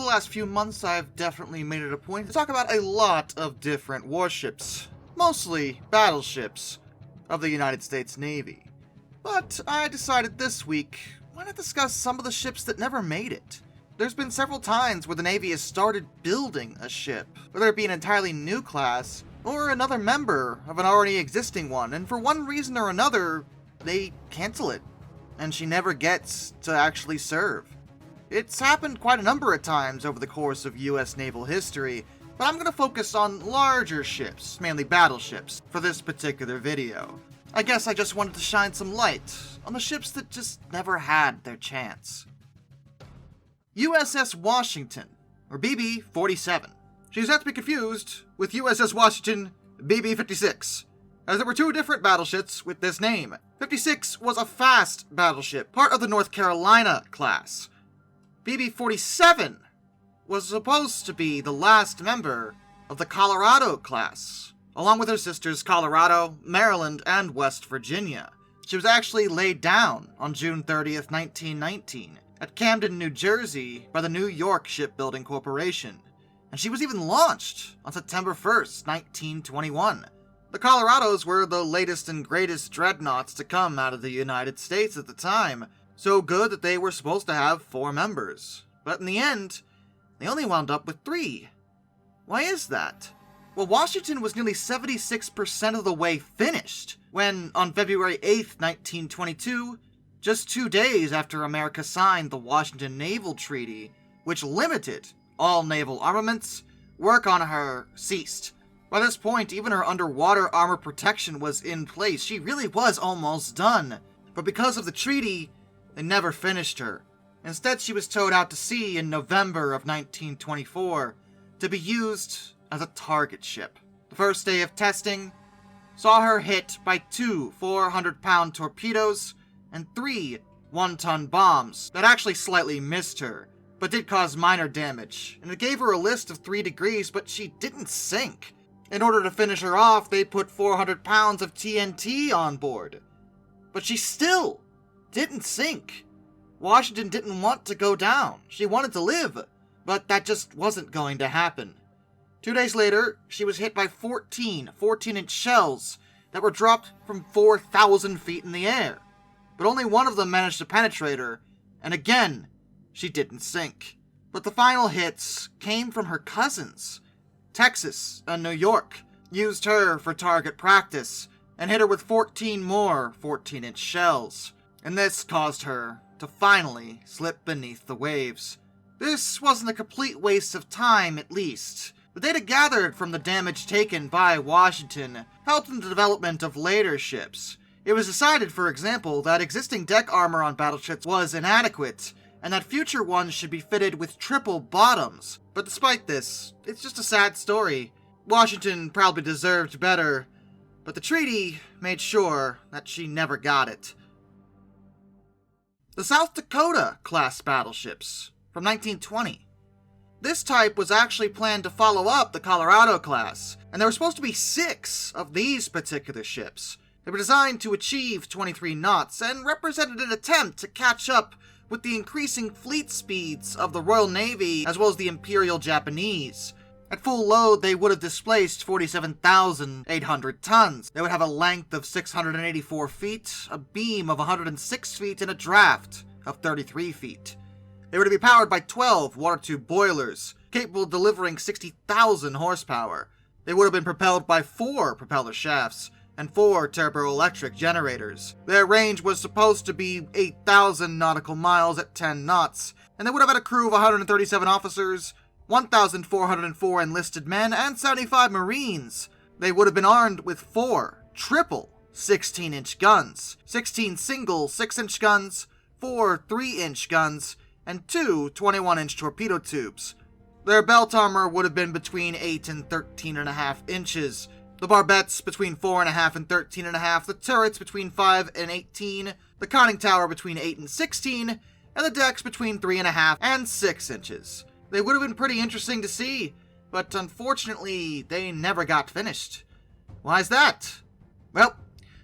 last few months, I've definitely made it a point to talk about a lot of different warships, mostly battleships, of the United States Navy. But I decided this week, why not discuss some of the ships that never made it? There's been several times where the Navy has started building a ship, whether it be an entirely new class, or another member of an already existing one, and for one reason or another, they cancel it, and she never gets to actually serve. It's happened quite a number of times over the course of US naval history, but I'm going to focus on larger ships, mainly battleships, for this particular video. I guess I just wanted to shine some light on the ships that just never had their chance. USS Washington, or BB-47. She's not to be confused with USS Washington BB-56, as there were two different battleships with this name. 56 was a fast battleship, part of the North Carolina-class. BB-47 was supposed to be the last member of the Colorado-class, along with her sisters Colorado, Maryland, and West Virginia. She was actually laid down on June 30th, 1919, at Camden, New Jersey, by the New York Shipbuilding Corporation, and she was even launched on September 1st, 1921. The Colorados were the latest and greatest dreadnoughts to come out of the United States at the time, so good that they were supposed to have 4 members. But in the end, they only wound up with 3. Why is that? Well, Washington was nearly 76% of the way finished when, on February 8th, 1922, just 2 days after America signed the Washington Naval Treaty, which limited all naval armaments, work on her ceased. By this point, even her underwater armor protection was in place. She really was almost done. But because of the treaty, they never finished her. Instead, she was towed out to sea in November of 1924 to be used as a target ship. The first day of testing saw her hit by 2 400-pound torpedoes and 3 one-ton bombs that actually slightly missed her, but did cause minor damage, and it gave her a list of 3 degrees, but she didn't sink. In order to finish her off, they put 400 pounds of TNT on board. But she still didn't sink. Washington didn't want to go down. She wanted to live, but that just wasn't going to happen. 2 days later, she was hit by 14 14-inch shells that were dropped from 4,000 feet in the air. But only one of them managed to penetrate her, and again, she didn't sink. But the final hits came from her cousins. Texas and New York used her for target practice and hit her with 14 more 14-inch shells, and this caused her to finally slip beneath the waves. This wasn't a complete waste of time, at least. The data gathered from the damage taken by Washington helped in the development of later ships. It was decided, for example, that existing deck armor on battleships was inadequate, and that future ones should be fitted with triple bottoms. But despite this, it's just a sad story. Washington probably deserved better, but the treaty made sure that she never got it. The South Dakota-class battleships from 1920. This type was actually planned to follow up the Colorado-class, and there were supposed to be 6 of these particular ships. They were designed to achieve 23 knots and represented an attempt to catch up with the increasing fleet speeds of the Royal Navy as well as the Imperial Japanese. At full load, they would have displaced 47,800 tons. They would have a length of 684 feet, a beam of 106 feet, and a draft of 33 feet. They were to be powered by 12 water tube boilers, capable of delivering 60,000 horsepower. They would have been propelled by 4 propeller shafts and 4 turboelectric generators. Their range was supposed to be 8,000 nautical miles at 10 knots, and they would have had a crew of 137 officers, 1,404 enlisted men, and 75 Marines. They would have been armed with 4 triple 16-inch guns, 16 single 6-inch guns, 4 3-inch guns, and 2 21-inch torpedo tubes. Their belt armor would have been between 8 and 13.5 inches, the barbettes between 4.5 and 13.5, the turrets between 5 and 18, the conning tower between 8 and 16, and the decks between 3.5 and 6 inches. They would have been pretty interesting to see, but unfortunately, they never got finished. Why is that? Well,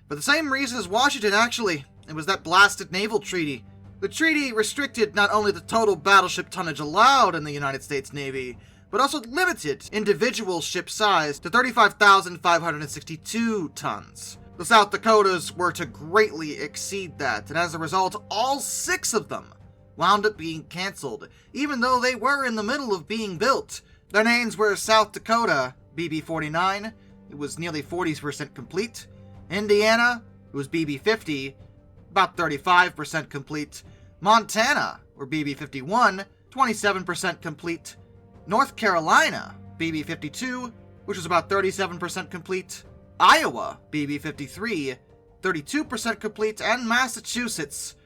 for the same reason as Washington, actually. It was that blasted naval treaty. The treaty restricted not only the total battleship tonnage allowed in the United States Navy, but also limited individual ship size to 35,562 tons. The South Dakotas were to greatly exceed that, and as a result, all 6 of them wound up being cancelled, even though they were in the middle of being built. Their names were South Dakota, BB-49, it was nearly 40% complete. Indiana, it was BB-50, about 35% complete. Montana, or BB-51, 27% complete. North Carolina, BB-52, which was about 37% complete. Iowa, BB-53, 32% complete. And Massachusetts,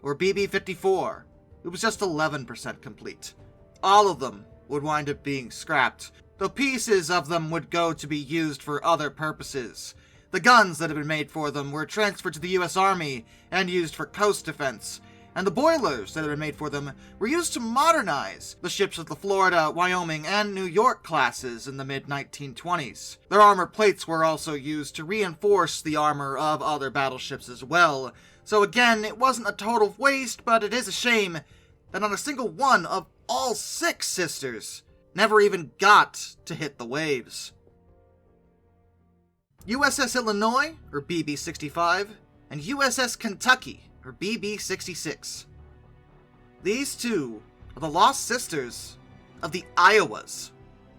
or BB-54, it was just 11% complete. All of them would wind up being scrapped, though pieces of them would go to be used for other purposes. The guns that had been made for them were transferred to the U.S. Army and used for coast defense, and the boilers that had been made for them were used to modernize the ships of the Florida, Wyoming, and New York classes in the mid-1920s. Their armor plates were also used to reinforce the armor of other battleships as well. So again, it wasn't a total waste, but it is a shame that not a single one of all 6 sisters never even got to hit the waves. USS Illinois, or BB-65, and USS Kentucky, or BB-66. These 2 are the lost sisters of the Iowas.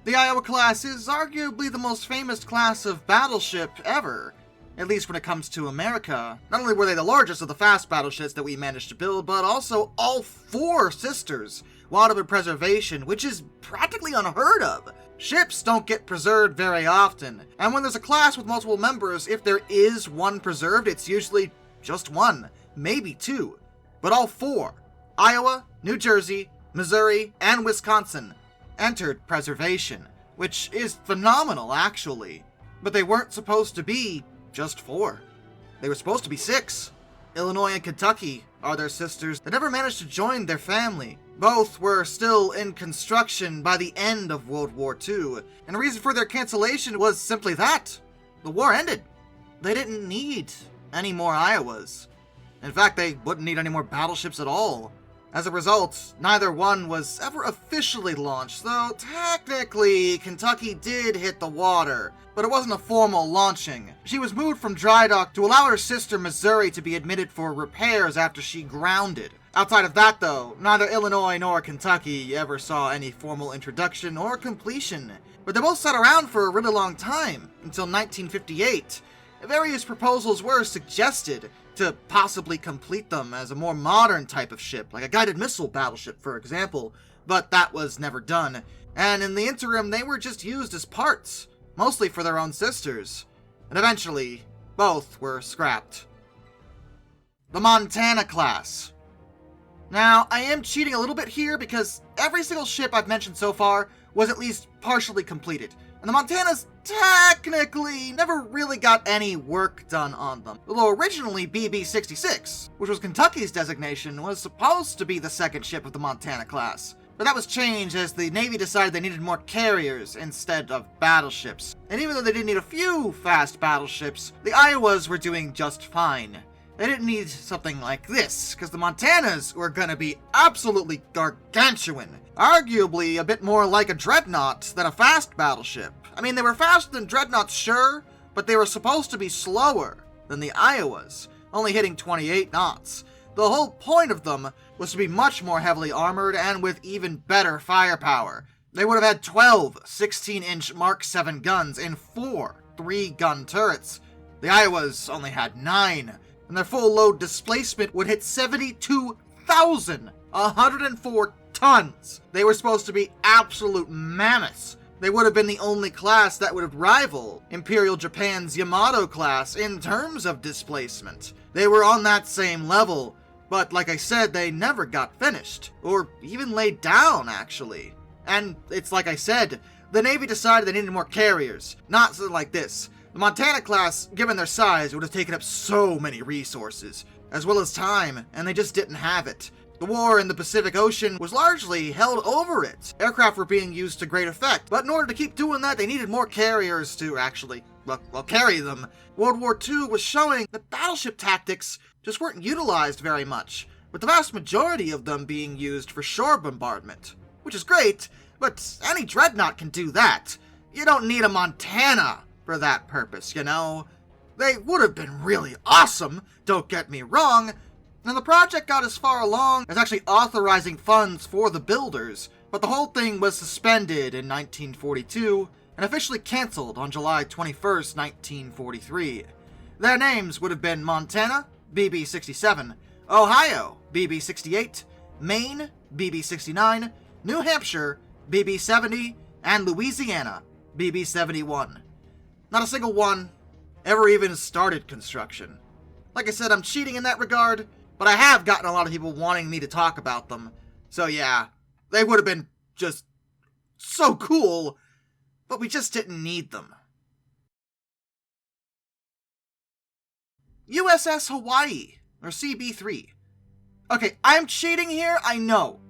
The Iowa class is arguably the most famous class of battleship ever, at least when it comes to America. Not only were they the largest of the fast battleships that we managed to build, but also all 4 sisters wound up in preservation, which is practically unheard of. Ships don't get preserved very often, and when there's a class with multiple members, if there is one preserved, it's usually just 1, maybe 2. But all 4, Iowa, New Jersey, Missouri, and Wisconsin, entered preservation, which is phenomenal actually. But they weren't supposed to be just 4. They were supposed to be 6. Illinois and Kentucky are their sisters that never managed to join their family. Both were still in construction by the end of World War II, and the reason for their cancellation was simply that. The war ended. They didn't need any more Iowas. In fact, they wouldn't need any more battleships at all. As a result, neither one was ever officially launched, though technically Kentucky did hit the water, but it wasn't a formal launching. She was moved from dry dock to allow her sister Missouri to be admitted for repairs after she grounded. Outside of that, though, neither Illinois nor Kentucky ever saw any formal introduction or completion, but they both sat around for a really long time, until 1958. Various proposals were suggested to possibly complete them as a more modern type of ship, like a guided missile battleship, for example, but that was never done, and in the interim they were just used as parts, mostly for their own sisters, and eventually both were scrapped. The Montana-class. Now, I am cheating a little bit here because every single ship I've mentioned so far was at least partially completed, and the Montanas technically never really got any work done on them. Although originally BB-66, which was Kentucky's designation, was supposed to be the second ship of the Montana class. But that was changed as the Navy decided they needed more carriers instead of battleships. And even though they did need a few fast battleships, the Iowas were doing just fine. They didn't need something like this, because the Montanas were gonna be absolutely gargantuan. Arguably a bit more like a dreadnought than a fast battleship. I mean, they were faster than dreadnoughts, sure, but they were supposed to be slower than the Iowas, only hitting 28 knots. The whole point of them was to be much more heavily armored and with even better firepower. They would have had 12 16-inch Mark 7 guns and 4 3-gun turrets. The Iowas only had 9, and their full load displacement would hit 72,104 tons. They were supposed to be absolute mammoths. They would have been the only class that would have rivaled Imperial Japan's Yamato class in terms of displacement. They were on that same level, but like I said, they never got finished, or even laid down, actually. And it's like I said, the Navy decided they needed more carriers, not something like this. The Montana class, given their size, would have taken up so many resources, as well as time, and they just didn't have it. The war in the Pacific Ocean was largely held over it. Aircraft were being used to great effect, but in order to keep doing that, they needed more carriers to actually, well, carry them. World War II was showing that battleship tactics just weren't utilized very much. with the vast majority of them being used for shore bombardment. Which is great, but any dreadnought can do that. You don't need a Montana for that purpose, you know? They would have been really awesome, don't get me wrong, and the project got as far along as actually authorizing funds for the builders, but the whole thing was suspended in 1942 and officially cancelled on July 21st, 1943. Their names would have been Montana, BB-67, Ohio, BB-68, Maine, BB-69, New Hampshire, BB-70, and Louisiana, BB-71. Not a single one ever even started construction. Like I said, I'm cheating in that regard, but I have gotten a lot of people wanting me to talk about them. So yeah, they would have been just so cool, but we just didn't need them. USS Hawaii, or CB-3. Okay, I'm cheating here, I know,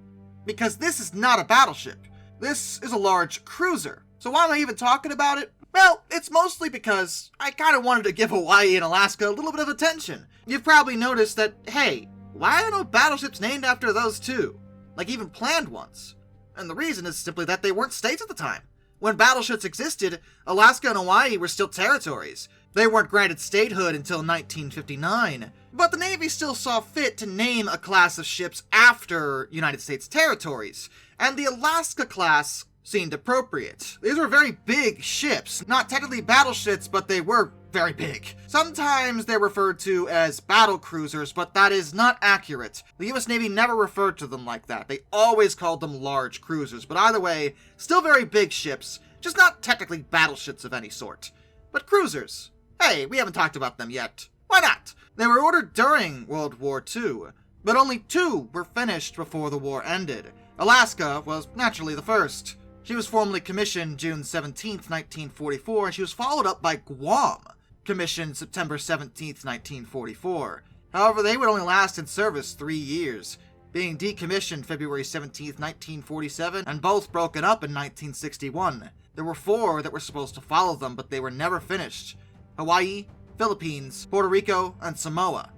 because this is not a battleship. This is a large cruiser. So why am I even talking about it? Well, it's mostly because I kind of wanted to give Hawaii and Alaska a little bit of attention. You've probably noticed that, hey, why are no battleships named after those two? Like even planned ones. And the reason is simply that they weren't states at the time. When battleships existed, Alaska and Hawaii were still territories. They weren't granted statehood until 1959. But the Navy still saw fit to name a class of ships after United States territories. And the Alaska-class seemed appropriate. These were very big ships. Not technically battleships, but they were very big. Sometimes they're referred to as battle cruisers, but that is not accurate. The US Navy never referred to them like that. They always called them large cruisers, but either way, still very big ships, just not technically battleships of any sort. But cruisers. Hey, we haven't talked about them yet. Why not? They were ordered during World War II, but only 2 were finished before the war ended. Alaska was naturally the first. She was formally commissioned June 17, 1944, and she was followed up by Guam, commissioned September 17, 1944. However, they would only last in service 3 years, being decommissioned February 17, 1947, and both broken up in 1961. There were 4 that were supposed to follow them, but they were never finished. Hawaii, Philippines, Puerto Rico, and Samoa.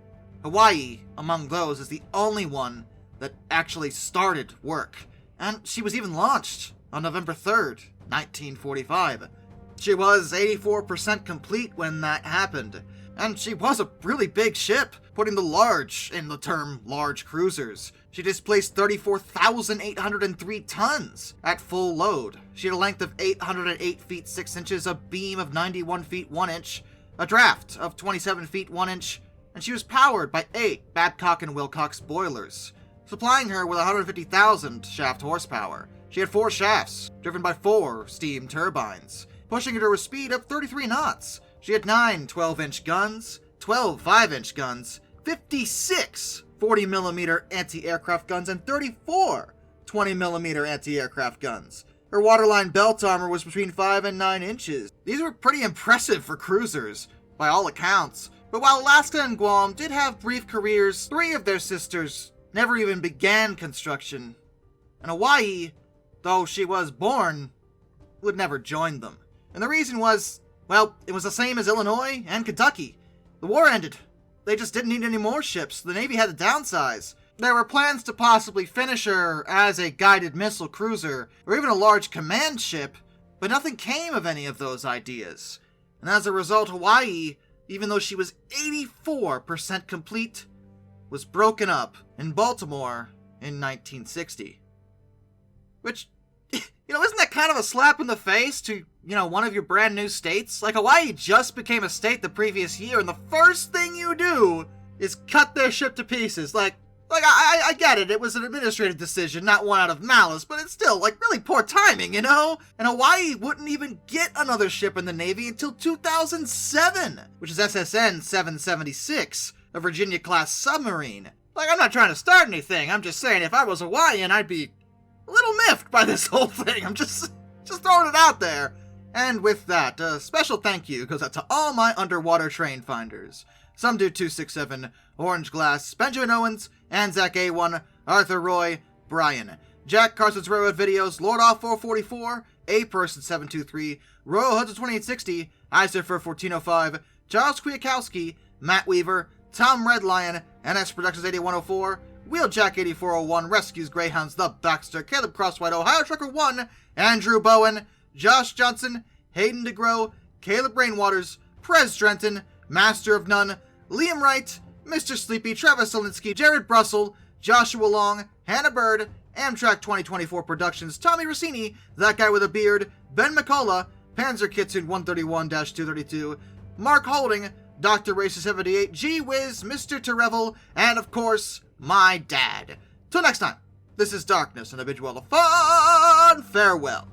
Hawaii, among those, is the only one that actually started work, and she was even launched on November 3rd, 1945. She was 84% complete when that happened, and she was a really big ship, putting the large in the term large cruisers. She displaced 34,803 tons at full load. She had a length of 808 feet 6 inches, a beam of 91 feet 1 inch, a draft of 27 feet 1 inch, and she was powered by 8 Babcock and Wilcox boilers, supplying her with 150,000 shaft horsepower. She had 4 shafts, driven by 4 steam turbines, pushing her to a speed of 33 knots. She had 9 12-inch guns, 12 5-inch guns, 56 40mm anti-aircraft guns, and 34 20mm anti-aircraft guns. Her waterline belt armor was between 5 and 9 inches. These were pretty impressive for cruisers, by all accounts. But while Alaska and Guam did have brief careers, 3 of their sisters never even began construction. And Hawaii, though she was born, would never join them. And the reason was, well, it was the same as Illinois and Kentucky. The war ended. They just didn't need any more ships. The Navy had to downsize. There were plans to possibly finish her as a guided missile cruiser, or even a large command ship, but nothing came of any of those ideas. And as a result, Hawaii, even though she was 84% complete, was broken up in Baltimore in 1960. Which, isn't that kind of a slap in the face to, one of your brand new states? Like, Hawaii just became a state the previous year, and the first thing you do is cut their ship to pieces. Like I get it, it was an administrative decision, not one out of malice, but it's still, really poor timing, And Hawaii wouldn't even get another ship in the Navy until 2007, which is SSN 776, a Virginia-class submarine. I'm not trying to start anything, I'm just saying if I was Hawaiian, I'd be a little miffed by this whole thing. I'm just throwing it out there. And with that, a special thank you goes out to all my underwater train finders. Some do 267, Orange Glass, Benjamin Owens, Anzac A1, Arthur Roy, Brian, Jack Carson's Railroad Videos, Lord Off 444, A Person 723, Royal Hudson 2860, Isofer 1405, Giles Kwiatkowski, Matt Weaver, Tom Redlion, NS Productions 8104, Wheeljack 8401 rescues Greyhounds the Baxter, Caleb Crosswhite, Ohio Trucker 1, Andrew Bowen, Josh Johnson, Hayden DeGrow, Caleb Rainwaters, Prez Drenton, Master of None, Liam Wright, Mr. Sleepy, Travis Zielinski, Jared Brussel, Joshua Long, Hannah Bird, Amtrak 2024 Productions, Tommy Rossini, That Guy with a Beard, Ben McCullough, Panzer Kitsune 131-232, Mark Holding, Dr. Racist 78, G Wiz, Mr. Terevel, and of course, my dad. Till next time, this is Darkness and a bid you all a fun farewell.